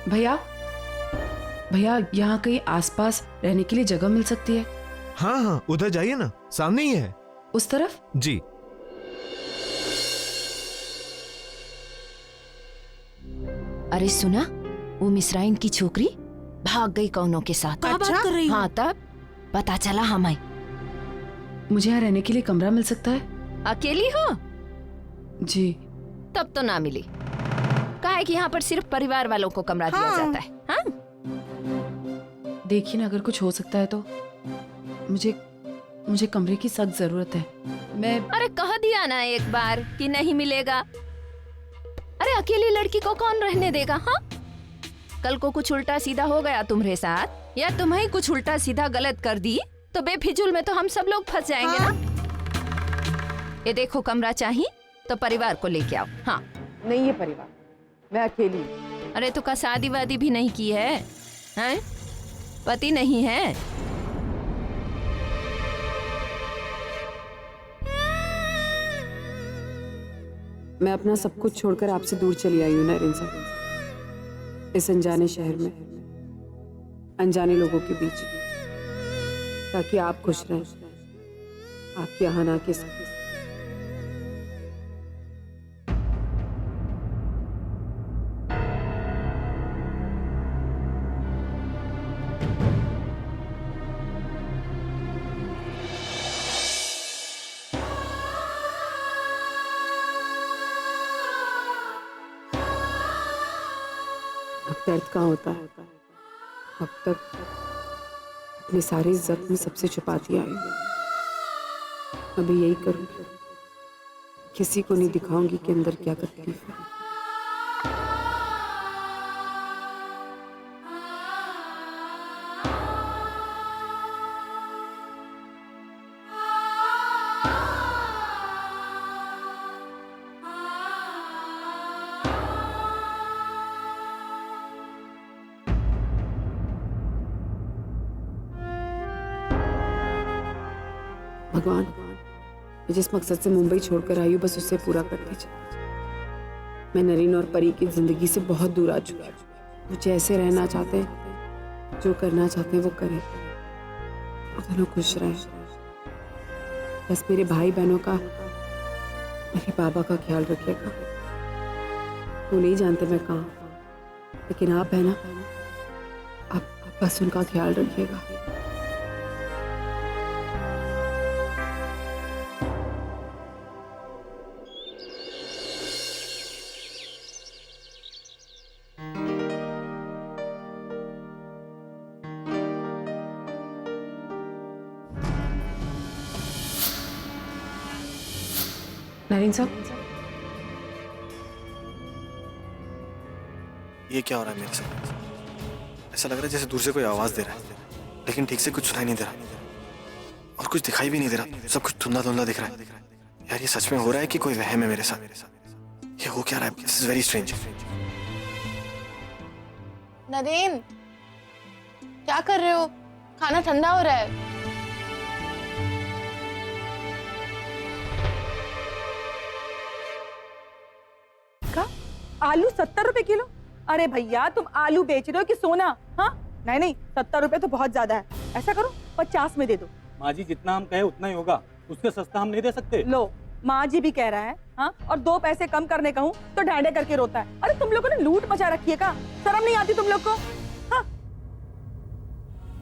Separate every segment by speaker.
Speaker 1: भैया भैया, यहाँ कहीं आसपास रहने के लिए जगह मिल सकती है?
Speaker 2: हाँ हाँ, उधर जाइए ना, सामने ही है।
Speaker 1: उस तरफ?
Speaker 2: जी।
Speaker 3: अरे सुना, वो मिस्राइन की छोकरी भाग गई कौनों के साथ।
Speaker 4: क्या बात कर रही हो?
Speaker 3: हाँ, तब पता चला हमें।
Speaker 1: मुझे यहाँ रहने के लिए कमरा मिल सकता है?
Speaker 3: अकेली हो?
Speaker 1: जी।
Speaker 3: तब तो ना मिली। कहा है कि यहाँ पर सिर्फ परिवार वालों को कमरा दिया जाता है। हाँ?
Speaker 1: देखिए ना, अगर कुछ हो सकता है तो मुझे कमरे की सख्त जरूरत है। मैं
Speaker 3: अरे कह दिया ना एक बार कि नहीं मिलेगा। अरे अकेली लड़की को कौन रहने देगा? हाँ, कल को कुछ उल्टा सीधा हो गया तुम्हारे साथ, या तुम्हें कुछ उल्टा सीधा गलत कर दी, तो बेफिजूल में तो हम सब लोग फंस जाएंगे ना। ये देखो, कमरा चाहिए तो परिवार को लेके आओ। हाँ।
Speaker 4: नहीं है परिवार, मैं अकेली हूँ।
Speaker 3: अरे तो का शादी वादी भी नहीं की है? हैं? पति नहीं है?
Speaker 4: मैं अपना सब कुछ छोड़कर आपसे दूर चली आई हूँ नरेंद्र साहब, इस अनजाने शहर में, अनजाने लोगों के बीच, ताकि आप खुश रहें, आपके यहाँ ना के साथ। अब दर्द कहाँ होता है? अब तक अपने सारे जख्म सबसे छुपाती आई हूँ। अभी यही करूँगी, किसी को नहीं दिखाऊंगी कि अंदर क्या तकलीफ है। भगवान, मैं जिस मकसद से मुंबई छोड़कर आई हूँ, बस उसे पूरा कर दीजिए। मैं नरीन और परी की जिंदगी से बहुत दूर आ चुकी हूँ। वो जैसे रहना चाहते हैं, जो करना चाहते हैं वो करें, वो दोनों खुश रहें। बस मेरे भाई बहनों का, मेरे बाबा का ख्याल रखिएगा। वो नहीं जानते मैं कहाँ, लेकिन आप है ना, आप बस उनका ख्याल रखिएगा।
Speaker 1: नरेंद्र साहब,
Speaker 5: ये क्या हो रहा है मेरे साथ? ऐसा लग रहा है जैसे दूर से कोई आवाज दे रहा है, लेकिन ठीक से कुछ सुनाई नहीं दे रहा और कुछ दिखाई भी नहीं दे रहा। सब कुछ धुंधला धुंधला दिख रहा है। यार ये सच में हो रहा है कि कोई वहम है मेरे साथ? ये हो क्या रहा है? This is very strange.
Speaker 6: Naren, क्या कर रहे हो? खाना ठंडा हो रहा है।
Speaker 7: आलू 70 रुपए किलो? अरे भैया, तुम आलू बेच रहे हो कि सोना? हाँ, नहीं नहीं, 70 रुपए तो बहुत ज्यादा है। ऐसा करो 50 में दे दो।
Speaker 8: माँ जी, जितना हम कहे उतना ही होगा, उससे सस्ता हम नहीं दे सकते।
Speaker 7: लो, माँ जी भी कह रहा है, हाँ, और 2 पैसे कम करने कहूँ तो ढांढे करके रोता है। अरे तुम लोगों ने लूट मचा रखी है का? शर्म नहीं आती तुम लोग को? हाँ?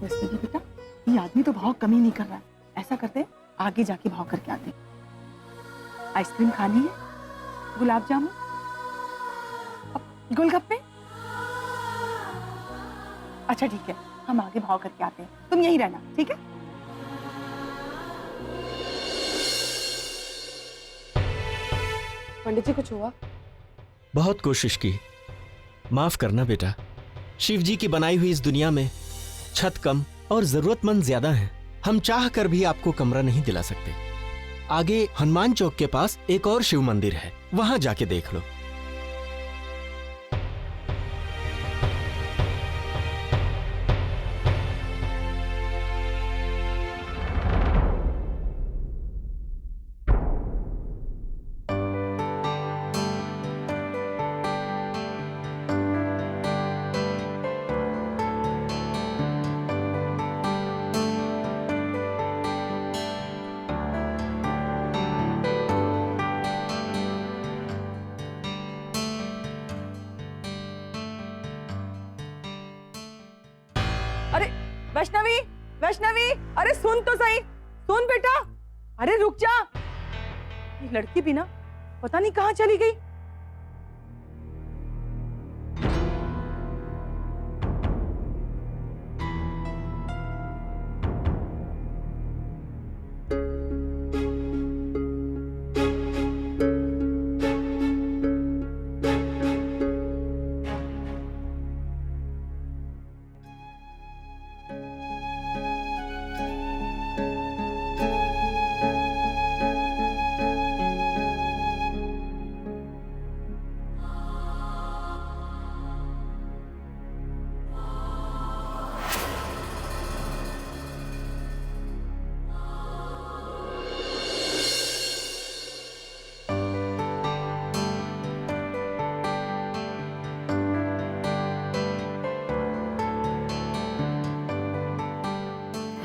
Speaker 7: वैसे भी बेटा, ये आदमी तो भाव कमी नहीं कर रहा है। ऐसा करते हैं, आगे जाके भाव करके आते हैं। आइसक्रीम खानी है? गुलाब जामुन? गोलगप्पे? अच्छा ठीक है, हम आगे भाव करके आते हैं, तुम यहीं रहना, ठीक है?
Speaker 6: पंडित जी, कुछ हुआ?
Speaker 9: बहुत कोशिश की, माफ करना बेटा। शिव जी की बनाई हुई इस दुनिया में छत कम और जरूरतमंद ज्यादा हैं। हम चाह कर भी आपको कमरा नहीं दिला सकते। आगे हनुमान चौक के पास एक और शिव मंदिर है, वहां जाके देख लो।
Speaker 7: वैष्णवी, वैष्णवी, अरे सुन तो सही, सुन बेटा, अरे रुक जा। ये लड़की भी ना पता नहीं कहाँ चली गई।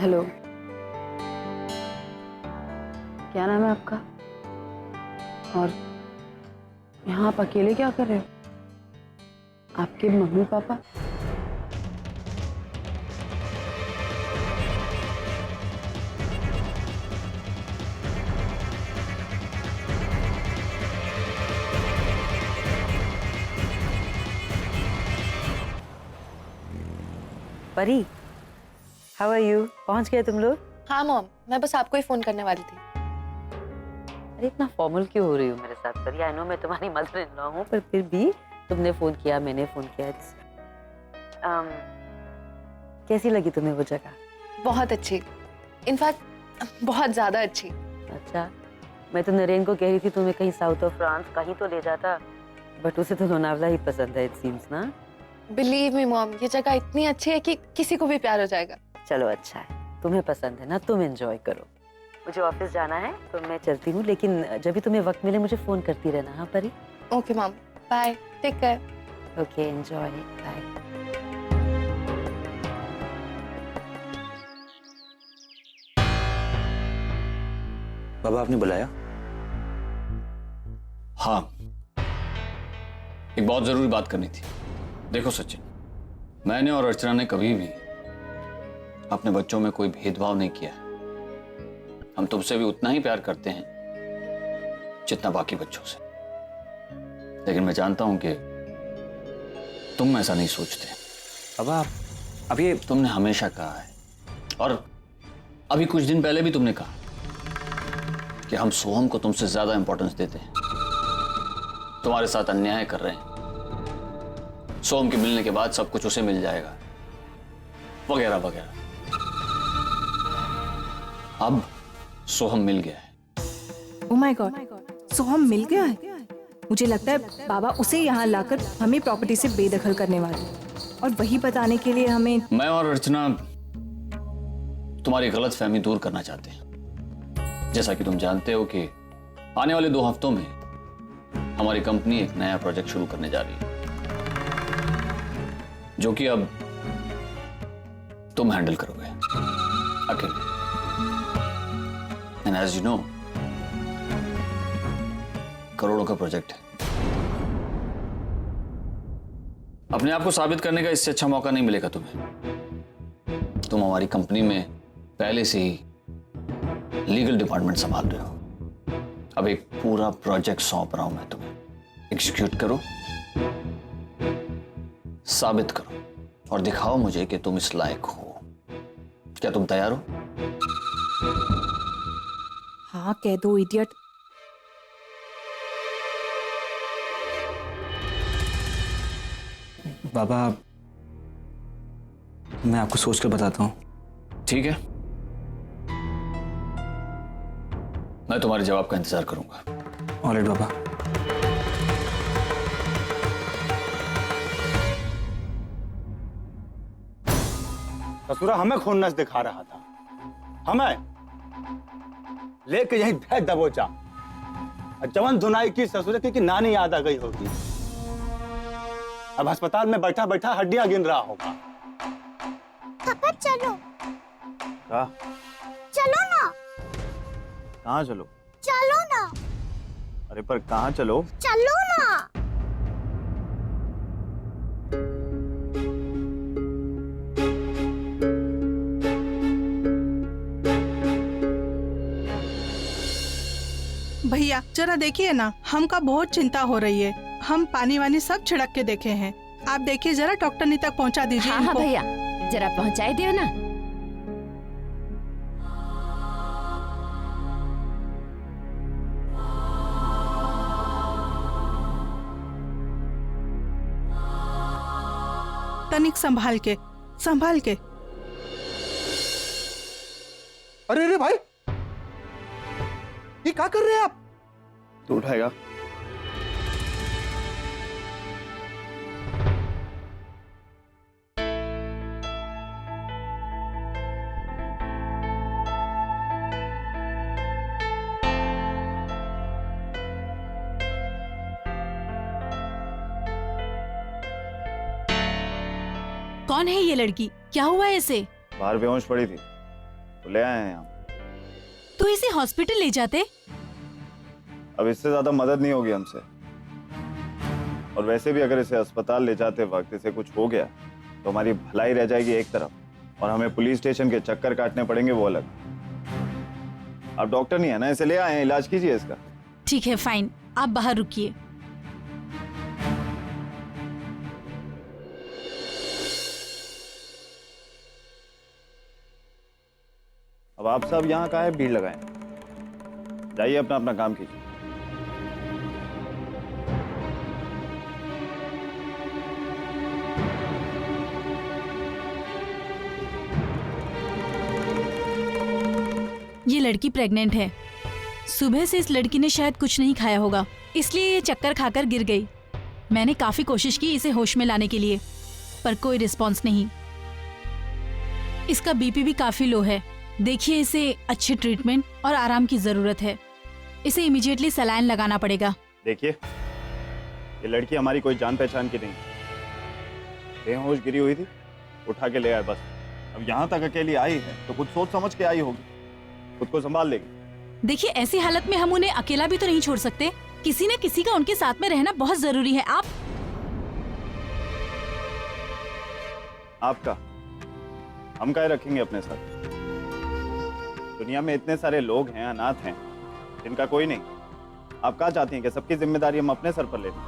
Speaker 4: हेलो, क्या नाम है आपका? और यहाँ आप अकेले क्या कर रहे हो? आपके मम्मी पापा?
Speaker 10: परी, हाउ आर यू? पहुंच गए तुम लोग?
Speaker 6: हाँ मॉम, मैं बस आपको ही फोन करने वाली थी।
Speaker 10: अरे इतना फॉर्मल क्यों हो रही हो मेरे साथ परी? आई नो मैं तुम्हारी मदर इन लॉ हूँ, पर फिर भी तुमने फोन किया, मैंने फोन किया। कैसी लगी तुम्हें वो जगह?
Speaker 6: बहुत अच्छी, इनफैक्ट बहुत ज्यादा अच्छी।
Speaker 10: अच्छा, मैं तो नरेन को कह रही थी तुम्हें कहीं साउथ ऑफ फ्रांस कहीं तो ले जाता, बट उसे तो लोनावला ही पसंद है, इट सीम्स ना।
Speaker 6: बिलीव मी मॉम, ये जगह इतनी अच्छी है कि किसी को भी प्यार हो जाएगा।
Speaker 10: चलो अच्छा है, तुम्हें पसंद है ना, तुम एंजॉय करो। मुझे ऑफिस जाना है तो मैं चलती हूँ, लेकिन जब भी तुम्हें वक्त मिले मुझे फोन करती रहना। हाँ Pari?
Speaker 6: Okay mom, bye, take care.
Speaker 10: Okay, enjoy, bye.
Speaker 11: बाबा आपने बुलाया?
Speaker 12: हाँ, एक बहुत जरूरी बात करनी थी। देखो सचिन, मैंने और अर्चना ने कभी भी अपने बच्चों में कोई भेदभाव नहीं किया। हम तुमसे भी उतना ही प्यार करते हैं जितना बाकी बच्चों से, लेकिन मैं जानता हूं कि तुम ऐसा नहीं सोचते।
Speaker 11: बाबा अब ये
Speaker 12: तुमने हमेशा कहा है, और अभी कुछ दिन पहले भी तुमने कहा कि हम सोहम को तुमसे ज्यादा इंपॉर्टेंस देते हैं, तुम्हारे साथ अन्याय कर रहे हैं, सोहम के मिलने के बाद सब कुछ उसे मिल जाएगा, वगैरह वगैरह। अब सोहम मिल गया है।
Speaker 13: ओह माय गॉड, सोहम मिल गया है। मुझे लगता है बाबा उसे यहाँ लाकर हमें प्रॉपर्टी से बेदखल करने वाले हैं, और वही बताने के लिए हमें।
Speaker 12: मैं और अर्चना तुम्हारी गलतफहमी दूर करना चाहते हैं। जैसा कि तुम जानते हो कि आने वाले 2 हफ्तों में हमारी कंपनी एक नया प्रोजेक्ट शुरू करने जा रही है, जो कि अब तुम हैंडल करोगे अकेले। एंड एज यू नो, करोड़ों का प्रोजेक्ट है। अपने आप को साबित करने का इससे अच्छा मौका नहीं मिलेगा तुम्हें। तुम हमारी कंपनी में पहले से ही लीगल डिपार्टमेंट संभाल रहे हो। अब एक पूरा प्रोजेक्ट सौंप रहा हूं मैं तुम्हें। एग्जीक्यूट करो, साबित करो और दिखाओ मुझे कि तुम इस लायक हो। क्या तुम तैयार हो?
Speaker 13: हाँ कह दो इडियट।
Speaker 11: बाबा मैं आपको सोचकर बताता हूँ।
Speaker 12: ठीक है, मैं तुम्हारे जवाब का इंतजार करूंगा।
Speaker 11: ऑलराइट बाबा।
Speaker 8: ससुरा हमें खुन्नस दिखा रहा था, हमें लेके यही भेज दबोचा। जवन धुनाई की ससुर की नानी याद आ गई होगी। अब अस्पताल में बैठा बैठा हड्डियां गिन रहा होगा।
Speaker 14: पापा चलो।
Speaker 8: क्या?
Speaker 14: चलो ना।
Speaker 8: कहाँ चलो?
Speaker 14: चलो ना।
Speaker 8: अरे पर कहाँ चलो?
Speaker 14: चलो ना।
Speaker 7: जरा देखिए ना, हमका बहुत चिंता हो रही है। हम पानी वानी सब छिड़क के देखे हैं। आप देखिए जरा, डॉक्टर नी तक पहुंचा दीजिए।
Speaker 3: हाँ हाँ भैया, जरा पहुंचाई दियो ना।
Speaker 7: तनिक संभाल के, संभाल के।
Speaker 8: अरे अरे भाई, ये क्या कर रहे हैं आप?
Speaker 5: तू उठाएगा?
Speaker 13: कौन है ये लड़की? क्या हुआ है इसे?
Speaker 8: बाहर बेहोश पड़ी थी तो ले आए हैं यहाँ।
Speaker 13: तो इसे हॉस्पिटल ले जाते।
Speaker 8: अब इससे ज्यादा मदद नहीं होगी हमसे, और वैसे भी अगर इसे अस्पताल ले जाते वक्त इसे कुछ हो गया तो हमारी भलाई रह जाएगी एक तरफ, और हमें पुलिस स्टेशन के चक्कर काटने पड़ेंगे वो अलग। आप डॉक्टर नहीं है ना, इसे ले आए हैं, इलाज कीजिए इसका।
Speaker 13: ठीक है, फाइन, आप बाहर रुकिए।
Speaker 8: अब आप सब यहाँ का है, भीड़ लगाएं। जाइए अपना अपना काम कीजिए।
Speaker 13: ये लड़की प्रेग्नेंट है। सुबह से इस लड़की ने शायद कुछ नहीं खाया होगा, इसलिए ये चक्कर खाकर गिर गई। मैंने काफी कोशिश की इसे होश में लाने के लिए, पर कोई रिस्पॉन्स नहीं। इसका बीपी भी काफी लो है। देखिए, इसे अच्छे ट्रीटमेंट और आराम की जरूरत है। इसे इमीडिएटली सलाइन लगाना पड़ेगा।
Speaker 8: देखिए, ये लड़की हमारी कोई जान पहचान की नहीं, बेहोश गिरी हुई थी, उठा के ले आए बस। अब यहाँ तक अकेली आई है तो कुछ सोच समझ के आई होगी, खुद को संभाल लेगी।
Speaker 13: देखिए, ऐसी हालत में हम उन्हें अकेला भी तो नहीं छोड़ सकते। किसी न किसी का उनके साथ में रहना बहुत जरूरी है।
Speaker 8: आपका हम काहे रखेंगे अपने साथ? दुनिया में इतने सारे लोग हैं, अनाथ हैं, जिनका कोई नहीं। आप क्या चाहती हैं कि सबकी जिम्मेदारी हम अपने सर पर ले लें?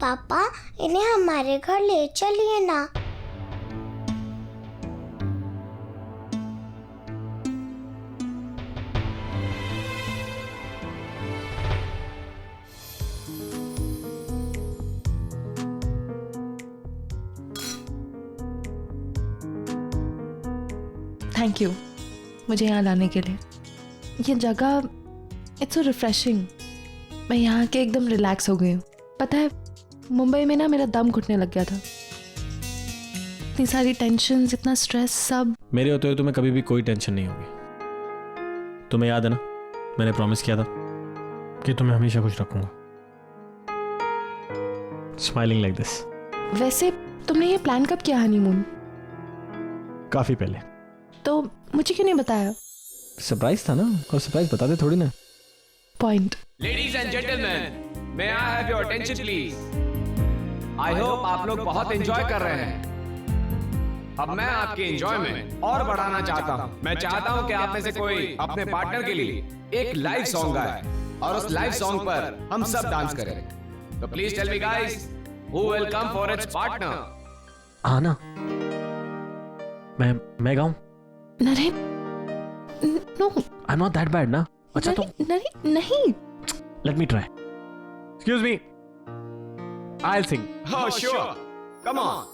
Speaker 14: पापा, इन्हें हमारे घर ले चलिए ना।
Speaker 1: थैंक यू मुझे यहाँ लाने के लिए। ये जगह इट्स सो रिफ्रेशिंग। मैं यहाँ के एकदम रिलैक्स हो गई हूँ। पता है, मुंबई में ना मेरा दम घुटने लग गया था। इतनी सारी टेंशन, इतना स्ट्रेस, सब।
Speaker 9: मेरे होते हुए तुम्हें कभी भी कोई टेंशन नहीं होगी। तुम्हें याद है ना, मैंने प्रॉमिस किया था कि तुम्हें हमेशा खुश रखूंगा। Smiling like this.
Speaker 1: वैसे तुमने ये प्लान कब किया हनीमून?
Speaker 9: काफी पहले।
Speaker 1: तो मुझे क्यों नहीं बताया?
Speaker 9: सरप्राइज था ना, और सरप्राइज बताते थोड़ी ना।
Speaker 1: Point.
Speaker 15: Ladies and gentleman, may I have your attention please. I hope आप लोग बहुत एंजॉय कर रहे हैं। अब मैं आपकी एंजॉयमेंट और बढ़ाना चाहता हूँ। मैं चाहता हूँ कि आप में से कोई अपने पार्टनर के लिए एक लाइव सॉन्ग गाए, और उस लाइव सॉन्ग पर हम सब डांस करें। तो please tell me guys, who will come for its partner?
Speaker 9: हाँ ना, मैं गाऊं?
Speaker 1: Naren, no,
Speaker 9: I am not that bad ना। अच्छा तो
Speaker 1: नहीं।
Speaker 9: Let me try. Excuse me, I will sing.
Speaker 15: Oh sure, come on.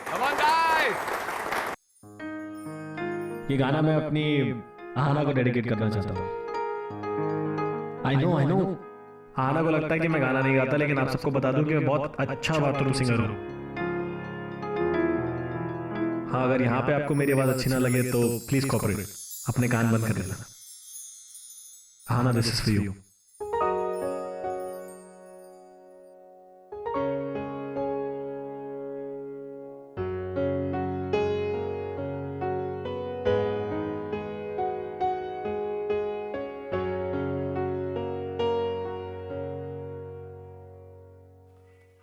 Speaker 15: Come on guys.
Speaker 9: ये गाना मैं अपनी आहाना को डेडिकेट करना चाहता हूँ। आई नो आहाना को लगता है कि मैं गाना नहीं गाता, लेकिन आप सबको बता दूं कि मैं बहुत अच्छा बाथरूम सिंगर हूँ। हाँ, अगर यहाँ पे आपको मेरी आवाज अच्छी ना लगे तो प्लीज कोऑपरेट, अपने कान बंद कर लेना। Aahana, this is for you.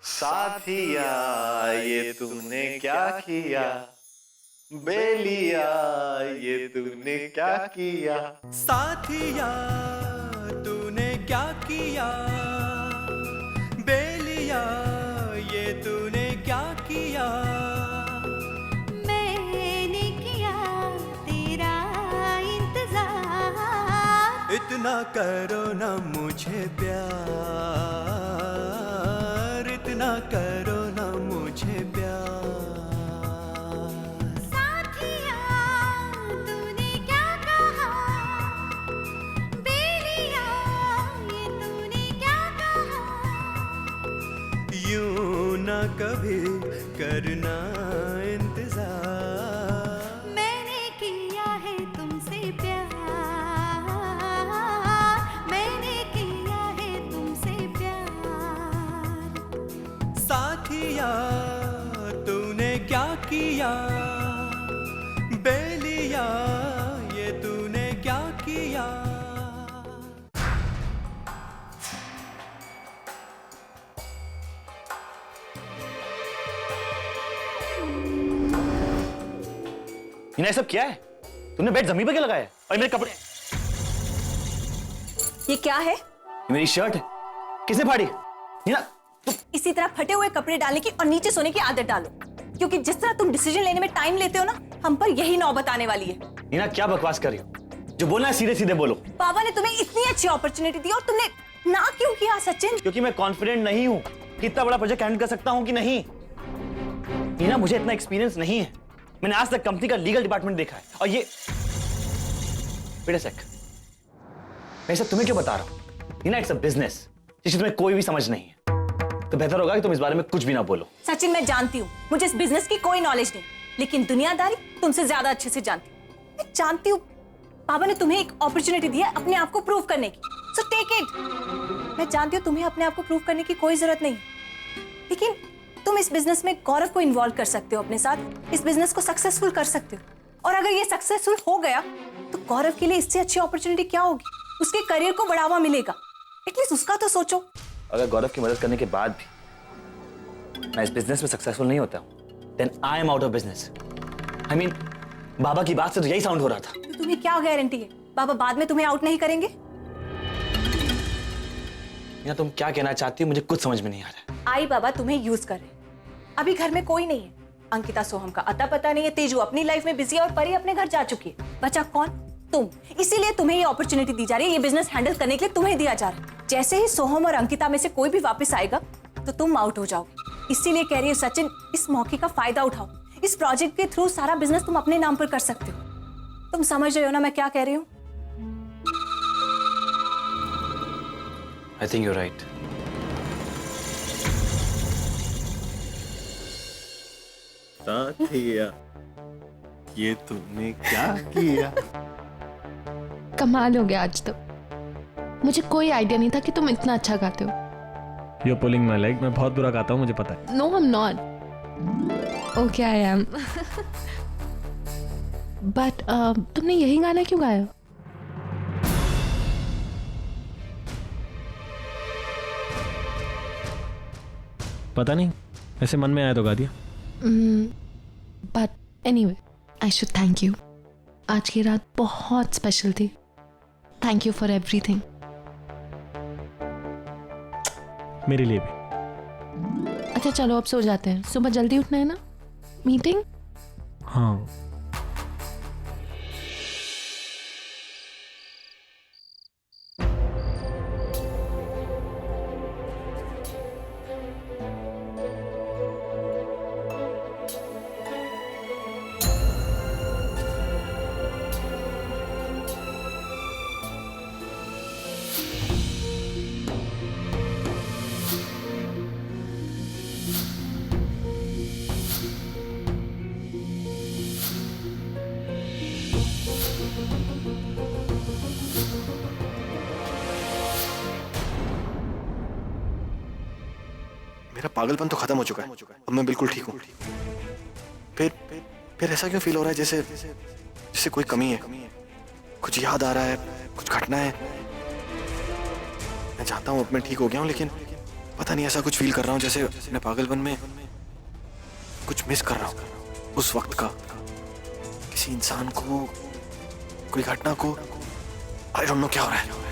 Speaker 2: साथिया, ये तूने क्या किया? बेलिया ये तूने क्या किया,
Speaker 16: साथिया तूने क्या किया, बेलिया ये तूने क्या किया।
Speaker 14: मैंने किया तेरा इंतजार,
Speaker 16: इतना करो ना मुझे प्यार, इतना करो ना मुझे प्यार।
Speaker 14: साथिया तूने क्या कहा, बेलिया ये तूने क्या कहा।
Speaker 16: यूं ना कभी करना इंतजार,
Speaker 14: मैंने किया है तुमसे प्यार, मैंने किया है तुमसे प्यार।
Speaker 16: साथिया तूने क्या किया, बेलिया ये तूने क्या किया।
Speaker 8: ये सब क्या है? तुमने बेड जमीन पे क्या लगाया है? और मेरे कपड़े,
Speaker 17: ये क्या है?
Speaker 8: ये मेरी शर्ट है, किसने फाड़ी? नीना,
Speaker 17: इसी तरह फटे हुए कपड़े डालने की और नीचे सोने की आदत डालो, क्योंकि जिस तरह तुम डिसीजन लेने में टाइम लेते हो ना, हम पर यही नौबत आने वाली है।
Speaker 8: नीना क्या बकवास कर रही हो? जो बोलना है सीधे सीधे बोलो।
Speaker 17: बाबा ने तुम्हें इतनी अच्छी अपॉर्चुनिटी दी और तुमने ना क्यों किया सचिन?
Speaker 8: क्योंकि मैं कॉन्फिडेंट नहीं हूँ कि इतना बड़ा प्रोजेक्ट हैंडल कर सकता हूँ कि नहीं। नीना मुझे इतना एक्सपीरियंस नहीं है, मैंने आज तक कंपनी का लीगल डिपार्टमेंट देखा है और ये वेट अ सेक, मैं इसे तुम्हें क्यों बता रहा हूँ? नीना इट्स अ बिजनेस जिसे तुम्हें कोई भी समझ नहीं है, तो बेहतर होगा कि तुम इस बारे में कुछ भी ना बोलो।
Speaker 17: सचिन मैं जानती हूँ मुझे इस बिजनेस की कोई नॉलेज नहीं, लेकिन दुनियादारी तुमसे ज्यादा अच्छे से जानती हूँ। मैं जानती हूँ बाबा ने तुम्हें एक अपॉर्चुनिटी दी है अपने आप को प्रूव करने की, सो टेक इट। मैं जानती हूँ तुम्हें अपने आप को प्रूव करने की कोई जरूरत नहीं, लेकिन तुम इस बिजनेस में गौरव को इन्वॉल्व कर सकते हो अपने साथ, इस बिजनेस को सक्सेसफुल कर सकते हो। और अगर ये सक्सेसफुल हो गया तो गौरव के लिए इससे अच्छी अपॉर्चुनिटी क्या होगी? उसके करियर को बढ़ावा मिलेगा, एटलीस्ट उसका तो सोचो।
Speaker 8: अगर गौरव की मदद करने के बाद भी मैं इस बिजनेस में सक्सेसफुल नहीं होता हूँ, then I am out of business. I mean बाबा की बात से तो यही साउंड हो रहा था।
Speaker 17: तो तुम्हें क्या गारंटी है बाबा बाद में तुम्हें आउट नहीं करेंगे?
Speaker 8: या तुम क्या कहना चाहती हो मुझे कुछ समझ में नहीं आ रहा है।
Speaker 17: आई बाबा तुम्हें यूज कर रहे हैं। अभी घर में कोई नहीं है, अंकिता सोहम का अता पता नहीं है, तेजू अपनी लाइफ में बिजी है और परी अपने घर जा चुकी है। बचा कौन? तुम। इसीलिए तुम्हें ये अपॉर्चुनिटी दी जा रही है, ये बिजनेस हैंडल करने के लिए तुम्हें दिया जा रहा है। जैसे ही सोहम और अंकिता में से कोई भी वापस आएगा तो तुम आउट हो जाओगे। इसीलिए कह रही हूँ सचिन, इस मौके का फायदा उठाओ। इस प्रोजेक्ट के थ्रू सारा बिजनेस तुम अपने नाम पर कर सकते हो। तुम समझ रहे हो ना मैं क्या कह रही हूँ?
Speaker 8: I think you are right.
Speaker 2: साथिया ये तूने क्या किया।
Speaker 1: कमाल हो गया आज तो, मुझे कोई आइडिया नहीं था कि तुम इतना अच्छा गाते हो।
Speaker 18: You're pulling my leg, मैं बहुत बुरा गाता हूँ मुझे पता है।
Speaker 1: No, I'm not. Okay, I am. But तुमने यही गाना क्यों गाया?
Speaker 18: पता नहीं, ऐसे मन में आया तो गा दिया।
Speaker 1: But anyway, I should thank you. आज की रात बहुत स्पेशल थी। Thank you for everything.
Speaker 18: मेरे लिए भी।
Speaker 1: अच्छा चलो अब सो जाते हैं, सुबह जल्दी उठना है ना, मीटिंग।
Speaker 18: हाँ।
Speaker 5: मेरा पागलपन तो खत्म हो चुका है, अब मैं बिल्कुल ठीक हूँ। फिर ऐसा क्यों फील हो रहा है जैसे जैसे कोई कमी है, कुछ याद आ रहा है, कुछ घटना है। मैं चाहता हूँ अब मैं ठीक हो गया हूँ, लेकिन पता नहीं ऐसा कुछ फील कर रहा हूँ जैसे अपने पागलपन में कुछ मिस कर रहा हूँ, उस वक्त का किसी इंसान को, कोई घटना को, आई डोंट नो क्या हो रहा है।